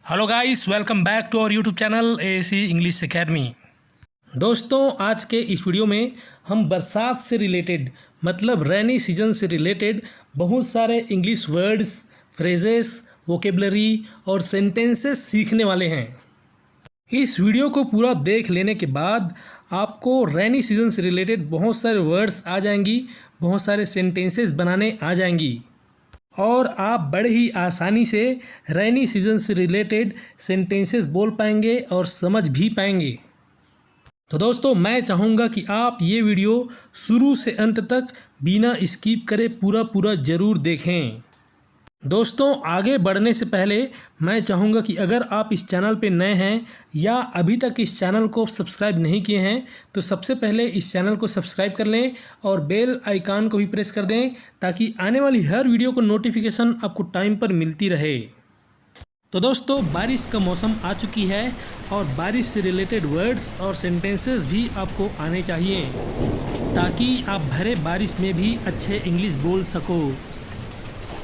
Hello guys, welcome back to our YouTube channel AAC English academy. दोस्तों, आज के इस वीडियो में हम बरसात से रिलेटेड मतलब रेनी सीजन से रिलेटेड बहुत सारे इंग्लिश वर्ड्स, फ्रेजेस, वोकेबलरी और सेंटेंसेस सीखने वाले हैं। इस वीडियो को पूरा देख लेने के बाद आपको रेनी सीजन से रिलेटेड बहुत सारे वर्ड्स आ जाएंगी, बहुत सारे सेंटेंसेस बनाने आ जाएंगी और आप बड़े ही आसानी से रेनी सीजन से रिलेटेड सेंटेंसेस बोल पाएंगे और समझ भी पाएंगे। तो दोस्तों, मैं चाहूँगा कि आप ये वीडियो शुरू से अंत तक बिना स्किप करे पूरा ज़रूर देखें। दोस्तों, आगे बढ़ने से पहले मैं चाहूँगा कि अगर आप इस चैनल पे नए हैं या अभी तक इस चैनल को सब्सक्राइब नहीं किए हैं तो सबसे पहले इस चैनल को सब्सक्राइब कर लें और बेल आइकन को भी प्रेस कर दें ताकि आने वाली हर वीडियो को नोटिफिकेशन आपको टाइम पर मिलती रहे। तो दोस्तों, बारिश का मौसम आ चुकी है और बारिश से रिलेटेड वर्ड्स और सेंटेंसेस भी आपको आने चाहिए ताकि आप भरे बारिश में भी अच्छे इंग्लिश बोल सको।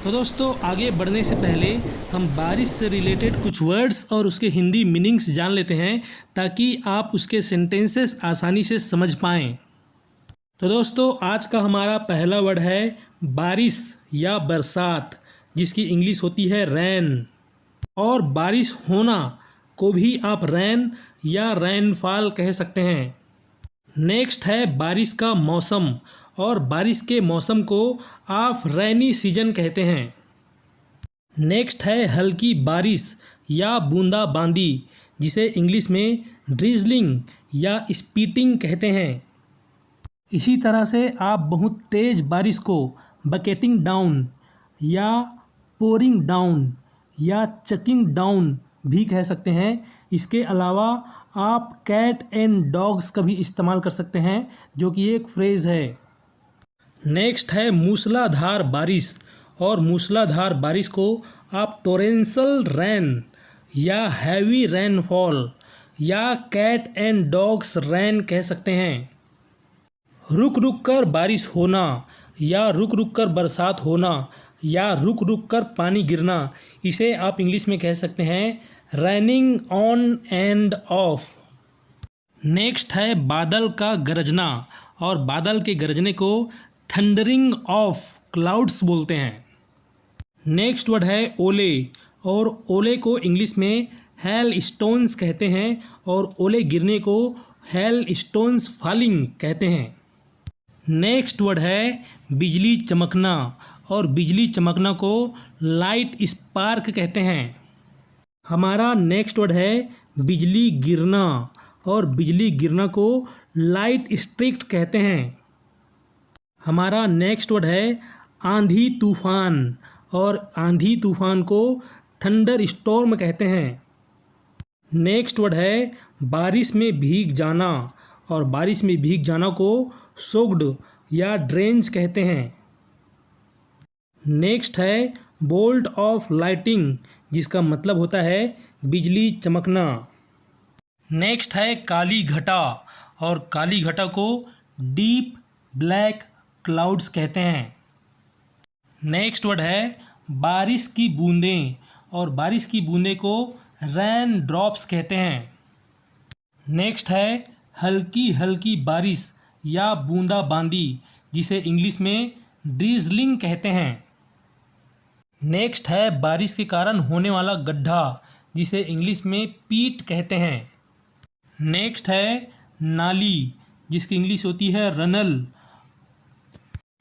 तो दोस्तों, आगे बढ़ने से पहले हम बारिश से रिलेटेड कुछ वर्ड्स और उसके हिंदी मीनिंग्स जान लेते हैं ताकि आप उसके सेंटेंसेस आसानी से समझ पाएँ। तो दोस्तों, आज का हमारा पहला वर्ड है बारिश या बरसात, जिसकी इंग्लिश होती है रैन। और बारिश होना को भी आप रैन या रैनफॉल कह सकते हैं। नेक्स्ट है बारिश का मौसम, और बारिश के मौसम को आप रेनी सीजन कहते हैं। नेक्स्ट है हल्की बारिश या बूंदाबांदी, जिसे इंग्लिश में ड्रिजलिंग या स्पीटिंग कहते हैं। इसी तरह से आप बहुत तेज़ बारिश को बकेटिंग डाउन या पोरिंग डाउन या चकिंग डाउन भी कह सकते हैं। इसके अलावा आप कैट एंड डॉग्स का भी इस्तेमाल कर सकते हैं, जो कि एक फ्रेज़ है। नेक्स्ट है मूसलाधार बारिश, और मूसलाधार बारिश को आप टोरेंशियल रेन या हैवी रेनफॉल या कैट एंड डॉग्स रेन कह सकते हैं। रुक रुक कर बारिश होना या रुक रुक कर बरसात होना या रुक रुक कर पानी गिरना, इसे आप इंग्लिश में कह सकते हैं raining on end of. Next है बादल का गरजना, और बादल के गरजने को थंडरिंग ऑफ क्लाउड्स बोलते हैं। नेक्स्ट वर्ड है ओले, और ओले को इंग्लिश में हेल स्टोन्स कहते हैं और ओले गिरने को हेल स्टोन्स फॉलिंग कहते हैं। नेक्स्ट वर्ड है बिजली चमकना, और बिजली चमकना को लाइट स्पार्क कहते हैं। हमारा नेक्स्ट वर्ड है बिजली गिरना, और बिजली गिरना को लाइट स्ट्रिक्ट कहते हैं। हमारा नेक्स्ट वर्ड है आंधी तूफान, और आंधी तूफान को थंडर स्टॉर्म कहते हैं। नेक्स्ट वर्ड है बारिश में भीग जाना, और बारिश में भीग जाना को सोक्ड या ड्रेंच कहते हैं। नेक्स्ट है बोल्ट ऑफ लाइटिंग, जिसका मतलब होता है बिजली चमकना। नेक्स्ट है काली घटा, और काली घटा को डीप ब्लैक क्लाउड्स कहते हैं। नेक्स्ट वर्ड है बारिश की बूंदें, और बारिश की बूंदें को रेन ड्रॉप्स कहते हैं। नेक्स्ट है हल्की हल्की बारिश या बूंदाबांदी, जिसे इंग्लिश में ड्रिजलिंग कहते हैं। नेक्स्ट है बारिश के कारण होने वाला गड्ढा, जिसे इंग्लिश में पीट कहते हैं। नेक्स्ट है नाली, जिसकी इंग्लिश होती है रनल।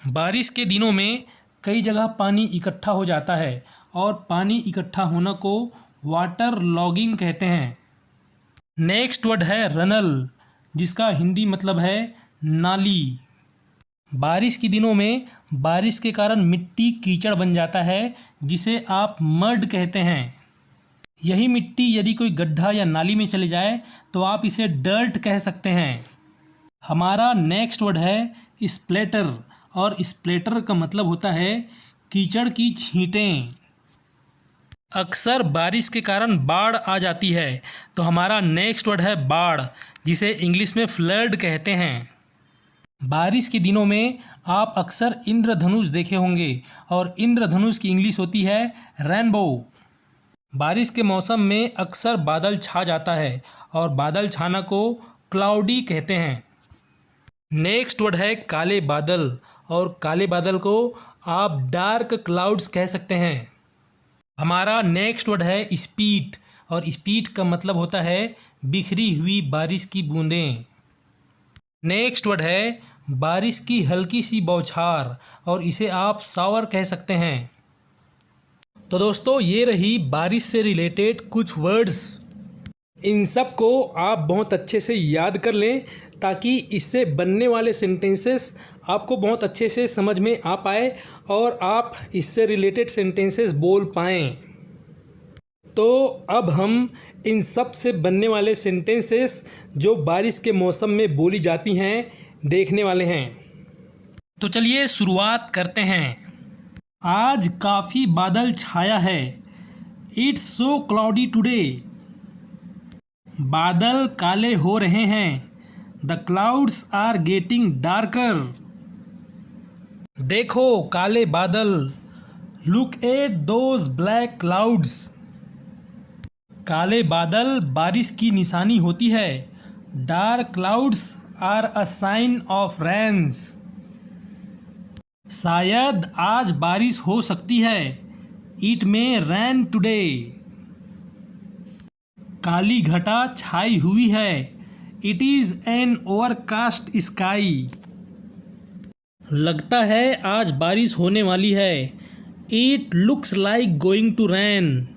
बारिश के दिनों में कई जगह पानी इकट्ठा हो जाता है, और पानी इकट्ठा होना को वाटर लॉगिंग कहते हैं। नेक्स्ट वर्ड है रनल, जिसका हिंदी मतलब है नाली। बारिश के दिनों में बारिश के कारण मिट्टी कीचड़ बन जाता है, जिसे आप मड कहते हैं। यही मिट्टी यदि कोई गड्ढा या नाली में चले जाए तो आप इसे डर्ट कह सकते हैं। हमारा नेक्स्ट वर्ड है स्प्लेटर, और स्प्लेटर का मतलब होता है कीचड़ की छींटें। अक्सर बारिश के कारण बाढ़ आ जाती है, तो हमारा नेक्स्ट वर्ड है बाढ़, जिसे इंग्लिश में फ्लड कहते हैं। बारिश के दिनों में आप अक्सर इंद्रधनुष देखे होंगे, और इंद्रधनुष की इंग्लिश होती है रेनबो। बारिश के मौसम में अक्सर बादल छा जाता है और बादल छाना को क्लाउडी कहते हैं। नेक्स्ट वर्ड है काले बादल, और काले बादल को आप डार्क क्लाउड्स कह सकते हैं। हमारा नेक्स्ट वर्ड है स्पीट, और स्पीट का मतलब होता है बिखरी हुई बारिश की बूंदें। नेक्स्ट वर्ड है बारिश की हल्की सी बौछार, और इसे आप शावर कह सकते हैं। तो दोस्तों, ये रही बारिश से रिलेटेड कुछ वर्ड्स। इन सब को आप बहुत अच्छे से याद कर लें ताकि इससे बनने वाले सेंटेंसेस आपको बहुत अच्छे से समझ में आ पाए और आप इससे रिलेटेड सेंटेंसेस बोल पाएँ। तो अब हम इन सब से बनने वाले सेंटेंसेस जो बारिश के मौसम में बोली जाती हैं देखने वाले हैं। तो चलिए शुरुआत करते हैं। आज काफ़ी बादल छाया है। It's so cloudy today. बादल काले हो रहे हैं। The clouds are getting darker. देखो काले बादल। Look at those black clouds. काले बादल बारिश की निशानी होती है। Dark clouds are a sign of rains. शायद आज बारिश हो सकती है। It may rain today. काली घटा छाई हुई है। It is an overcast sky. लगता है आज बारिश होने वाली है। It looks like going to rain.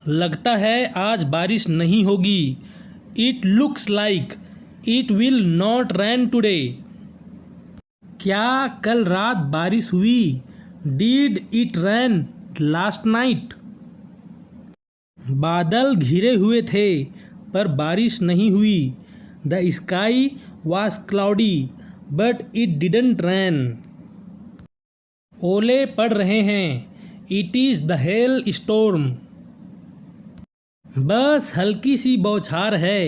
लगता है आज बारिश नहीं होगी। It looks like it will not rain today. क्या कल रात बारिश हुई? Did it rain last night? बादल घिरे हुए थे पर बारिश नहीं हुई। The sky was cloudy but it didn't rain. ओले पड़ रहे हैं। It is the hail storm. बस हल्की सी बौछार है।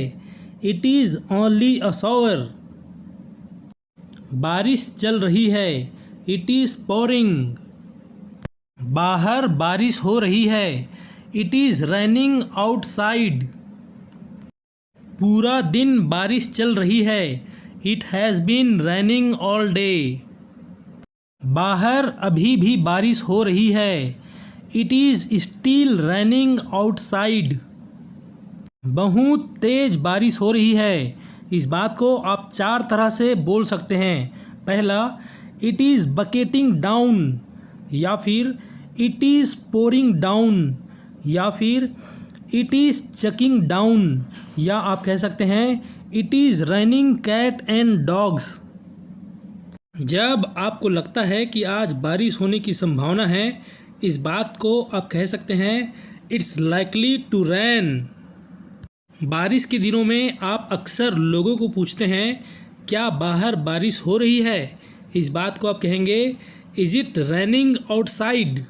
It is only a shower. बारिश चल रही है। It is pouring. बाहर बारिश हो रही है। It is raining outside. पूरा दिन बारिश चल रही है। It has been raining all day. बाहर अभी भी बारिश हो रही है। It is still raining outside. बहुत तेज बारिश हो रही है। इस बात को आप 4 तरह से बोल सकते हैं। पहला, इट इज़ बकेटिंग डाउन, या फिर इट इज़ पोरिंग डाउन, या फिर इट इज़ चकिंग डाउन, या आप कह सकते हैं it is raining cat and dogs. जब आपको लगता है कि आज बारिश होने की संभावना है, इस बात को आप कह सकते हैं इट्स लाइकली टू रेन। बारिश के दिनों में आप अक्सर लोगों को पूछते हैं क्या बाहर बारिश हो रही है? इस बात को आप कहेंगे इज़ इट रेनिंग आउटसाइड।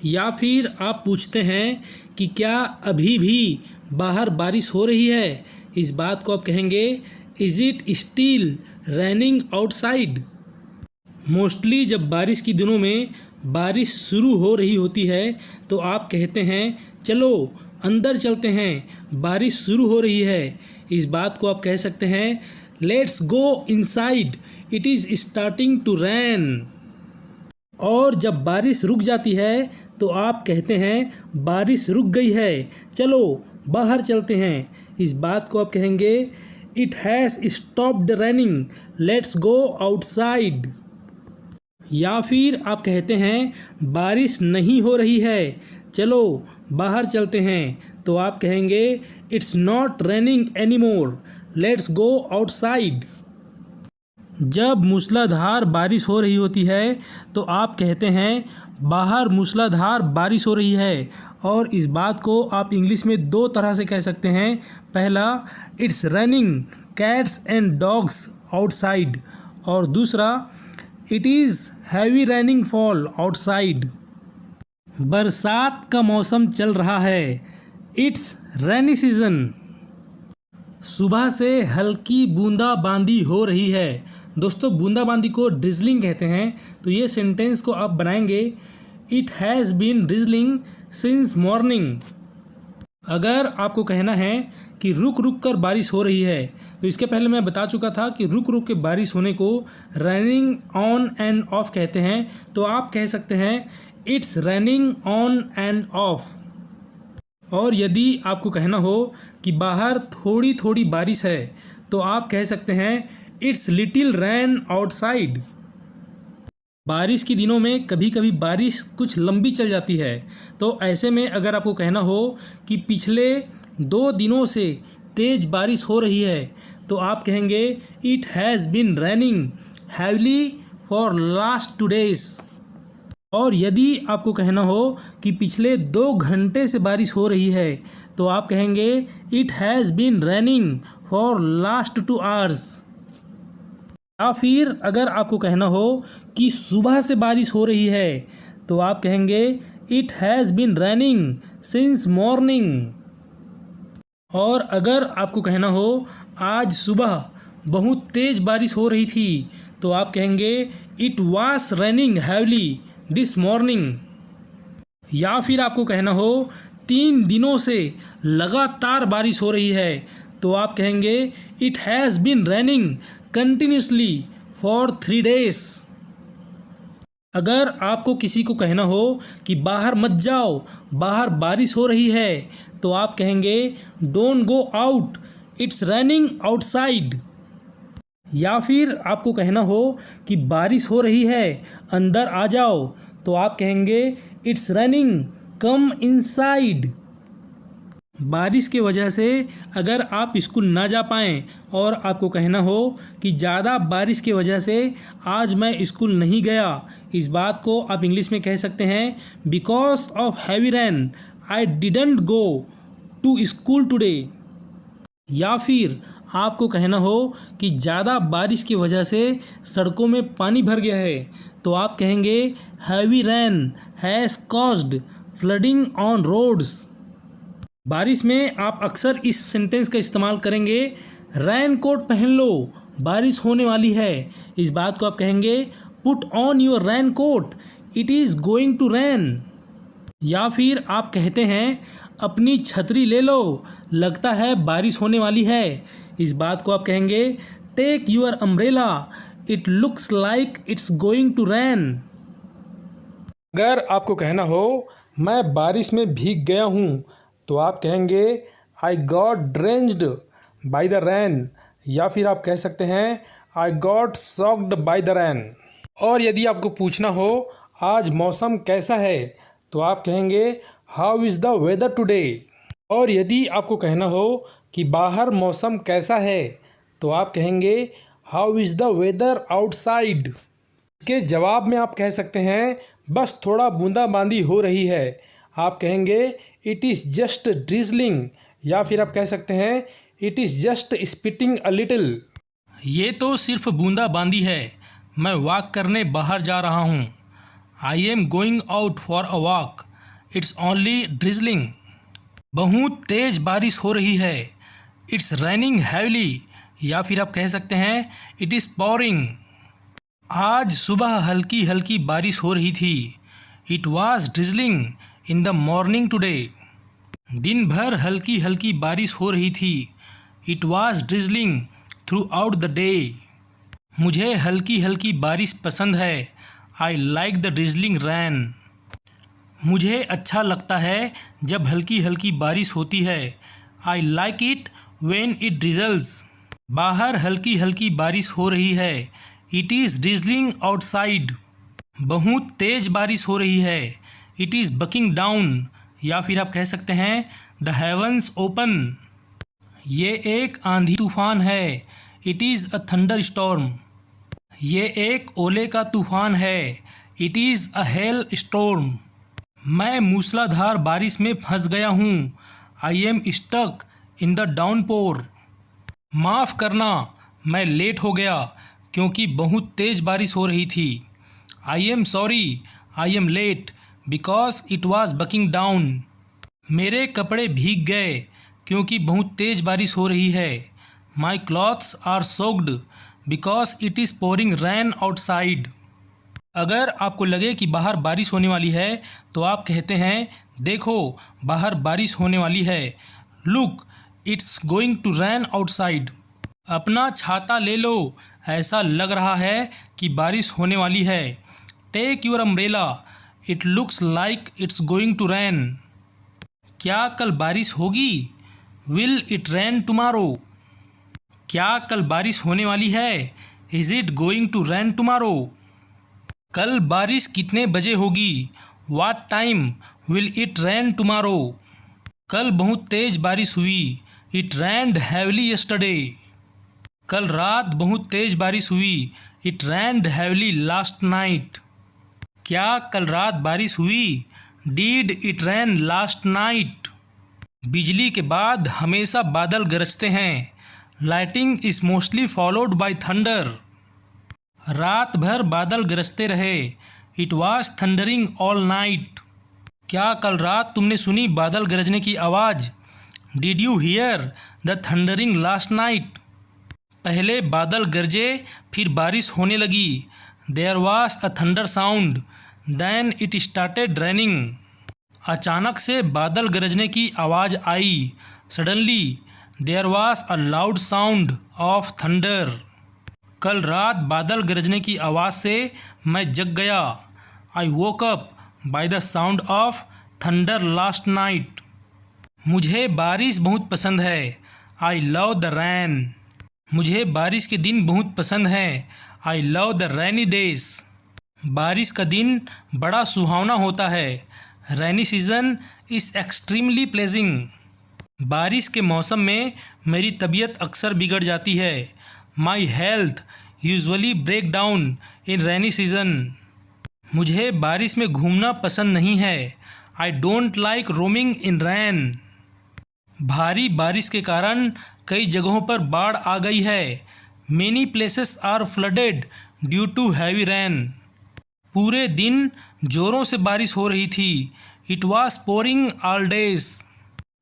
या फिर आप पूछते हैं कि क्या अभी भी बाहर बारिश हो रही है? इस बात को आप कहेंगे is it still raining outside. Mostly जब बारिश के दिनों में बारिश शुरू हो रही होती है तो आप कहते हैं चलो अंदर चलते हैं, बारिश शुरू हो रही है। इस बात को आप कह सकते हैं let's go inside, it is starting to rain. और जब बारिश रुक जाती है तो आप कहते हैं बारिश रुक गई है, चलो बाहर चलते हैं। इस बात को आप कहेंगे it has stopped raining, let's go outside. या फिर आप कहते हैं बारिश नहीं हो रही है, चलो बाहर चलते हैं, तो आप कहेंगे it's not raining anymore, let's go outside. जब मूसलाधार बारिश हो रही होती है तो आप कहते हैं बाहर मूसलाधार बारिश हो रही है, और इस बात को आप इंग्लिश में 2 तरह से कह सकते हैं। पहला, it's raining cats and dogs outside, और दूसरा, it is heavy raining fall outside. बरसात का मौसम चल रहा है। It's rainy season. सुबह से हल्की बूंदाबांदी हो रही है। दोस्तों, बूंदाबांदी को ड्रिजलिंग कहते हैं। तो ये सेंटेंस को आप बनाएंगे it has been drizzling since morning. अगर आपको कहना है कि रुक रुक कर बारिश हो रही है, तो इसके पहले मैं बता चुका था कि रुक रुक के बारिश होने को रैनिंग ऑन एंड ऑफ कहते हैं। तो आप कह सकते हैं it's raining on end of. और यदि आपको कहना हो कि बाहर थोड़ी थोड़ी बारिश है, तो आप कह सकते हैं इट्स लिटिल रैन आउटसाइड। बारिश के दिनों में कभी कभी बारिश कुछ लंबी चल जाती है, तो ऐसे में अगर आपको कहना हो कि पिछले 2 दिनों से तेज़ बारिश हो रही है, तो आप कहेंगे it has been raining heavily for last 2 days। और यदि आपको कहना हो कि पिछले 2 घंटे से बारिश हो रही है, तो आप कहेंगे it has been raining for last 2 hours। या फिर अगर आपको कहना हो कि सुबह से बारिश हो रही है, तो आप कहेंगे it has been raining since morning. और अगर आपको कहना हो आज सुबह बहुत तेज़ बारिश हो रही थी, तो आप कहेंगे it was raining heavily this morning. या फिर आपको कहना हो 3 दिनों से लगातार बारिश हो रही है, तो आप कहेंगे it has been raining continuously for 3 days। अगर आपको किसी को कहना हो कि बाहर मत जाओ, बाहर बारिश हो रही है, तो आप कहेंगे don't go out it's raining outside. या फिर आपको कहना हो कि बारिश हो रही है, अंदर आ जाओ, तो आप कहेंगे इट्स रैनिंग कम इनसाइड। बारिश की वजह से अगर आप स्कूल ना जा पाएँ और आपको कहना हो कि ज़्यादा बारिश की वजह से आज मैं स्कूल नहीं गया, इस बात को आप इंग्लिश में कह सकते हैं because of heavy rain I didn't go to school today. या फिर आपको कहना हो कि ज़्यादा बारिश की वजह से सड़कों में पानी भर गया है, तो आप कहेंगे heavy rain has caused flooding on roads. बारिश में आप अक्सर इस सेंटेंस का इस्तेमाल करेंगे रेन कोट पहन लो, बारिश होने वाली है। इस बात को आप कहेंगे put on your rain coat it is going to rain. या फिर आप कहते हैं अपनी छतरी ले लो, लगता है बारिश होने वाली है। इस बात को आप कहेंगे take your umbrella it looks like it's going to rain. अगर आपको कहना हो मैं बारिश में भीग गया हूँ, तो आप कहेंगे I got drenched by the rain. या फिर आप कह सकते हैं I got soaked by the rain. और यदि आपको पूछना हो आज मौसम कैसा है, तो आप कहेंगे how is the weather today. और यदि आपको कहना हो कि बाहर मौसम कैसा है, तो आप कहेंगे how is the weather outside. इसके जवाब में आप कह सकते हैं बस थोड़ा बूंदाबांदी हो रही है, आप कहेंगे इट इज़ जस्ट ड्रिजलिंग। या फिर आप कह सकते हैं it is just spitting a little. ये तो सिर्फ बूंदाबांदी है, मैं वॉक करने बाहर जा रहा हूँ। I am going out for a walk it's only drizzling. बहुत तेज़ बारिश हो रही है, इट्स रैनिंग हैवली। या फिर आप कह सकते हैं इट इज़ पॉरिंग। आज सुबह हल्की हल्की बारिश हो रही थी, it was drizzling in the morning today. दिन भर हल्की हल्की बारिश हो रही थी, it was drizzling through out the day. मुझे हल्की हल्की बारिश पसंद है, आई लाइक द ड्रिजलिंग रैन। मुझे अच्छा लगता है जब हल्की हल्की बारिश होती है, I like it when it drizzles. बाहर हल्की हल्की बारिश हो रही है, इट इज़ ड्रिजलिंग आउटसाइड। बहुत तेज़ बारिश हो रही है, इट इज़ बकिंग डाउन। या फिर आप कह सकते हैं द हेवंस ओपन। ये एक आंधी तूफान है, it is a thunder storm. ये एक ओले का तूफान है, it is a hail storm. मैं मूसलाधार बारिश में फंस गया हूँ, I am stuck in the downpour. माफ़ करना, मैं लेट हो गया क्योंकि बहुत तेज़ बारिश हो रही थी। I am sorry I am late because it was bucking down. मेरे कपड़े भीग गए क्योंकि बहुत तेज़ बारिश हो रही है। My clothes are soaked because it is pouring rain outside. अगर आपको लगे कि बाहर बारिश होने वाली है तो आप कहते हैं देखो बाहर बारिश होने वाली है। Look it's going to rain outside. अपना छाता ले लो, ऐसा लग रहा है कि बारिश होने वाली है। Take your umbrella, it looks like it's going to rain. क्या कल बारिश होगी? Will it rain tomorrow. क्या कल बारिश होने वाली है? Is it going to rain tomorrow. कल बारिश कितने बजे होगी? What time will it rain tomorrow. कल बहुत तेज़ बारिश हुई। It rained heavily yesterday. कल रात बहुत तेज़ बारिश हुई। It rained heavily last night. क्या कल रात बारिश हुई? Deed it rain last night. बिजली के बाद हमेशा बादल गरजते हैं। Lightning is mostly followed by thunder. रात भर बादल गरजते रहे। It was thundering all night. क्या कल रात तुमने सुनी बादल गरजने की आवाज़? Did you hear the thundering last night. पहले बादल गरजे फिर बारिश होने लगी। There was a thunder sound then it started raining. अचानक से बादल गरजने की आवाज़ आई। Suddenly there was a loud sound of thunder. कल रात बादल गरजने की आवाज़ से मैं जग गया। I woke up by the sound of thunder last night. मुझे बारिश बहुत पसंद है। I love the rain. मुझे बारिश के दिन बहुत पसंद है। I love the rainy days. बारिश का दिन बड़ा सुहावना होता है। Rainy season is extremely pleasing. बारिश के मौसम में मेरी तबीयत अक्सर बिगड़ जाती है। My health usually break down in rainy season. मुझे बारिश में घूमना पसंद नहीं है। I don't like roaming in rain. भारी बारिश के कारण कई जगहों पर बाढ़ आ गई है। Many places are flooded due to heavy rain. पूरे दिन ज़ोरों से बारिश हो रही थी। It was pouring all days.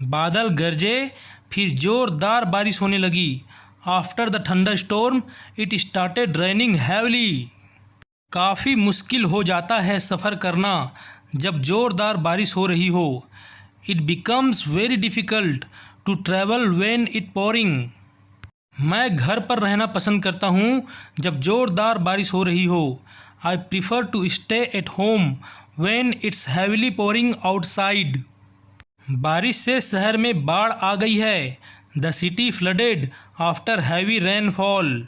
बादल गरजे फिर ज़ोरदार बारिश होने लगी। After the thunderstorm it started raining heavily. काफ़ी मुश्किल हो जाता है सफ़र करना जब ज़ोरदार बारिश हो रही हो। It becomes very difficult to travel when it pouring. मैं घर पर रहना पसंद करता हूँ जब ज़ोरदार बारिश हो रही हो। I prefer to stay at home when it's heavily pouring outside. बारिश से शहर में बाढ़ आ गई है। The city flooded after heavy rainfall.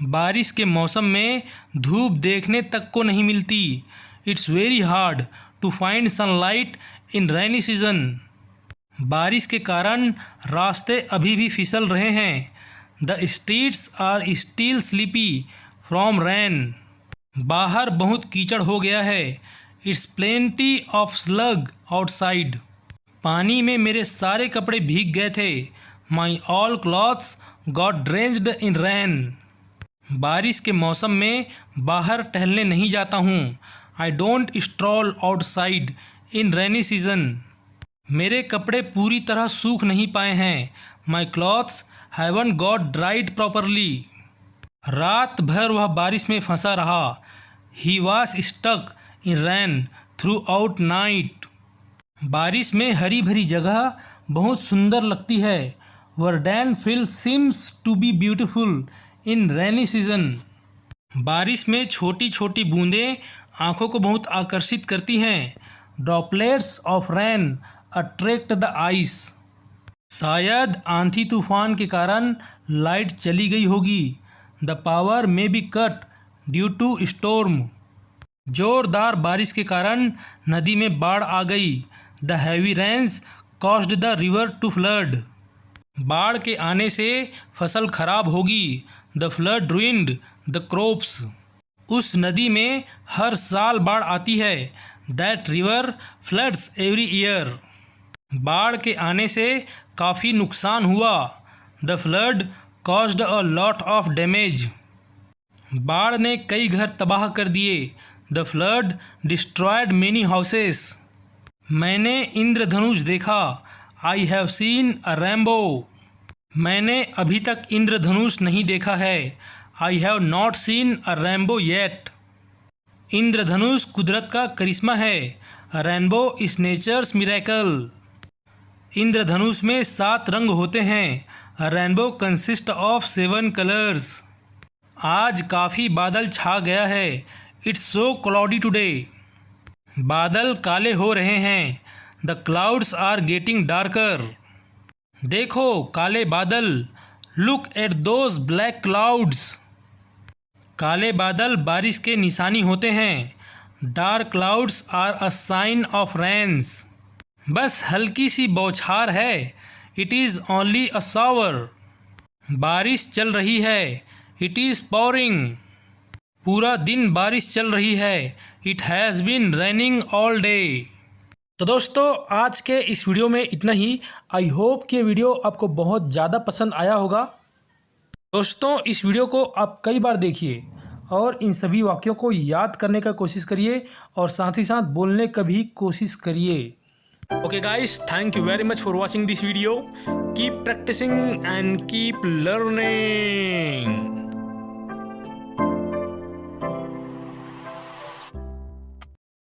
बारिश के मौसम में धूप देखने तक को नहीं मिलती। It's very hard to find sunlight in rainy season. बारिश के कारण रास्ते अभी भी फिसल रहे हैं। The streets are still sleepy from rain. बाहर बहुत कीचड़ हो गया है। It's plenty of slug outside. पानी में मेरे सारे कपड़े भीग गए थे। My all clothes got drenched in rain. बारिश के मौसम में बाहर टहलने नहीं जाता हूँ। I don't stroll outside in rainy season. मेरे कपड़े पूरी तरह सूख नहीं पाए हैं। My clothes haven't got dried properly. रात भर वह बारिश में फंसा रहा। He was stuck in rain throughout night. बारिश में हरी भरी जगह बहुत सुंदर लगती है। Verdant field seems to be beautiful in rainy season. बारिश में छोटी छोटी बूंदें आँखों को बहुत आकर्षित करती हैं। Droplets of rain attract the eyes. शायद आंधी तूफान के कारण लाइट चली गई होगी। The power may be cut due to storm. जोरदार बारिश के कारण नदी में बाढ़ आ गई। The heavy rains caused the river to flood. बाढ़ के आने से फसल खराब होगी। The flood ruined the crops. उस नदी में हर साल बाढ़ आती है। That river floods every year. बाढ़ के आने से काफ़ी नुकसान हुआ। The flood caused a lot of damage. बाढ़ ने कई घर तबाह कर दिए। The flood destroyed many houses. मैंने इंद्रधनुष देखा। I have seen a rainbow. मैंने अभी तक इंद्रधनुष नहीं देखा है। I have not seen a rainbow yet. इंद्रधनुष कुदरत का करिश्मा है। Rainbow is nature's miracle. इंद्रधनुष में 7 रंग होते हैं। Rainbow consist of 7 colours. आज काफ़ी बादल छा गया है। It's so cloudy today. बादल काले हो रहे हैं। The clouds are getting darker. देखो काले बादल। Look at those black clouds. काले बादल बारिश के निशानी होते हैं। Dark clouds are a sign of rains. बस हल्की सी बौछार है। It is only a shower. बारिश चल रही है। It is pouring. पूरा दिन बारिश चल रही है। It has been raining all day. तो दोस्तों आज के इस वीडियो में इतना ही। आई होप कि वीडियो आपको बहुत ज़्यादा पसंद आया होगा। दोस्तों इस वीडियो को आप कई बार देखिए और इन सभी वाक्यों को याद करने का कोशिश करिए और साथ ही साथ बोलने का भी कोशिश करिए। Okay guys, thank you very much for watching this video. Keep practising and keep learning.